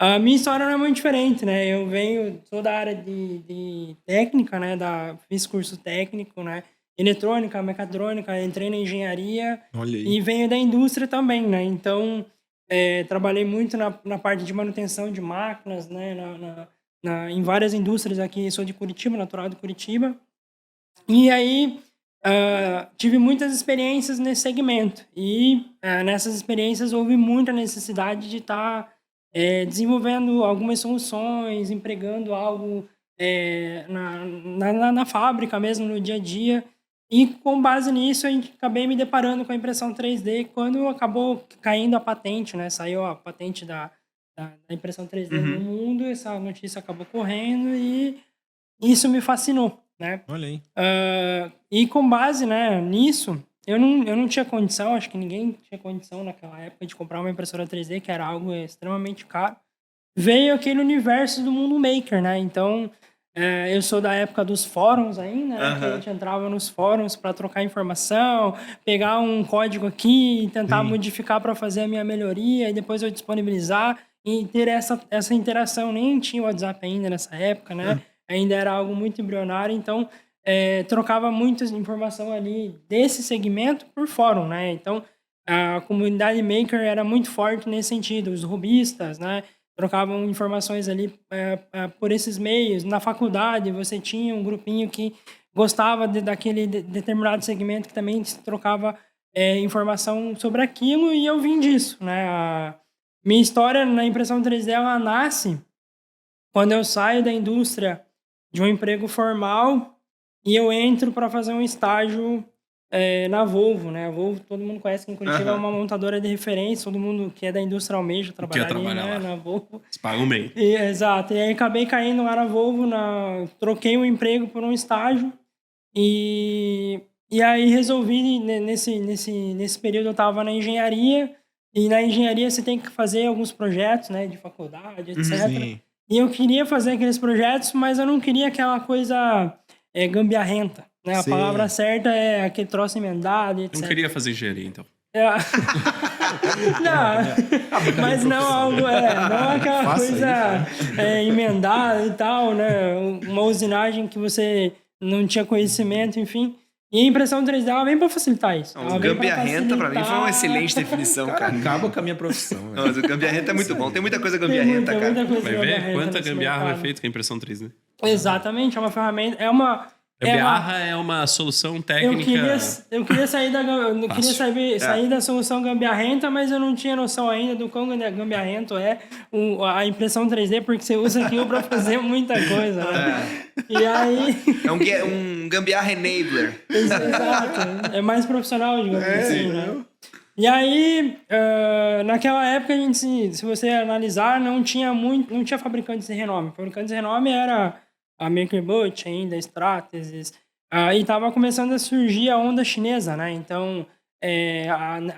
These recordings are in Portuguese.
A minha história não é muito diferente, né? Sou da área de técnica, né? Fiz curso técnico, né? Eletrônica, mecatrônica, entrei na engenharia Olha aí. e venho da indústria também, né? Então, trabalhei muito na parte de manutenção de máquinas, né? Em várias indústrias aqui, sou de Curitiba, natural de Curitiba. E aí, tive muitas experiências nesse segmento. E nessas experiências houve muita necessidade de estar desenvolvendo algumas soluções, empregando algo na fábrica mesmo, no dia a dia. E com base nisso, acabei me deparando com a impressão 3D quando acabou caindo a patente, né? Saiu a patente da impressão 3D no Uhum. mundo, essa notícia acabou correndo e isso me fascinou, né? Olha aí. E com base, né, nisso, eu não tinha condição, acho que ninguém tinha condição naquela época de comprar uma impressora 3D, que era algo extremamente caro. Veio aquele universo do mundo maker, né? Então, eu sou da época dos fóruns ainda, né? Que a Aham. gente entrava nos fóruns para trocar informação, pegar um código aqui e tentar Sim. modificar para fazer a minha melhoria e depois eu disponibilizar e ter essa interação. Nem tinha WhatsApp ainda nessa época, né? Hã. Ainda era algo muito embrionário, então trocava muita informação ali desse segmento por fórum, né? Então, a comunidade maker era muito forte nesse sentido, os rubistas, né? Trocavam informações ali por esses meios. Na faculdade, você tinha um grupinho que gostava daquele determinado segmento que também se trocava informação sobre aquilo e eu vim disso, né? A minha história na impressão 3D, ela nasce quando eu saio da indústria de um emprego formal e eu entro para fazer um estágio na Volvo, né? A Volvo, todo mundo conhece que em Curitiba é Aham. uma montadora de referência, todo mundo que é da indústria almeja Quer trabalhar ali, trabalhar né, lá. na Volvo. Eles pagam bem. Exato. E aí acabei caindo lá na Volvo, troquei o emprego por um estágio e, e aí resolvi, nesse período eu estava na engenharia, e na engenharia você tem que fazer alguns projetos, né, de faculdade, Uhum. etc. Sim. E eu queria fazer aqueles projetos, mas eu não queria aquela coisa gambiarrenta, né? A palavra Sim. certa é aquele troço emendado, Não etc. queria fazer engenharia, então. É, não, Abre caminho mas não profissional. não aquela Faça coisa isso, né? emendada e tal, né? Uma usinagem que você não tinha conhecimento, enfim. E a impressão 3D ela vem para facilitar isso. Não, o Ela vem para gambiarrenta pra mim foi uma facilitar. excelente definição, Cara, cara. acaba com a minha profissão, Não, velho. mas o gambiarrenta é muito bom. Tem muita coisa Tem gambiarrenta, cara. muita coisa Vai ver gambiarrenta quanta nesse gambiarra vai mercado. feito com a impressão 3D. Exatamente, é uma ferramenta, Gambiarra é uma solução técnica eu queria sair eu queria fácil. sair da solução gambiarrenta, mas eu não tinha noção ainda do quão gambiarrento é a impressão 3D, porque você usa aquilo para fazer muita coisa, né? E aí, É um gambiarra enabler. exato, é mais profissional, digamos assim, né? Entendeu? E aí, naquela época, se você analisar, não tinha fabricantes de renome. Fabricantes de renome era a MakerBot ainda, a Stratasys, e estava começando a surgir a onda chinesa, né? Então,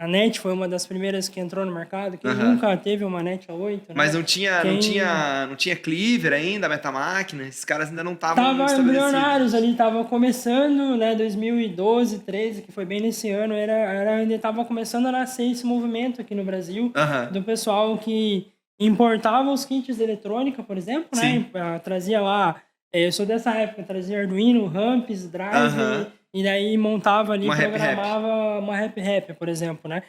a NET foi uma das primeiras que entrou no mercado. Quem Aham. nunca teve uma NET A8, Mas né? não tinha Cleaver ainda, Metamáquina. Esses caras ainda não estavam Tava embrionários estabelecidos. ali, tava começando, né, 2012, 13, que foi bem nesse ano, ainda tava começando a nascer esse movimento aqui no Brasil, Aham. do pessoal que importava os kits de eletrônica, por exemplo, né, Sim. trazia lá, eu sou dessa época, trazia Arduino, ramps, drive, Aham. e daí montava ali, Uma rap. programava uma rap, por exemplo, né.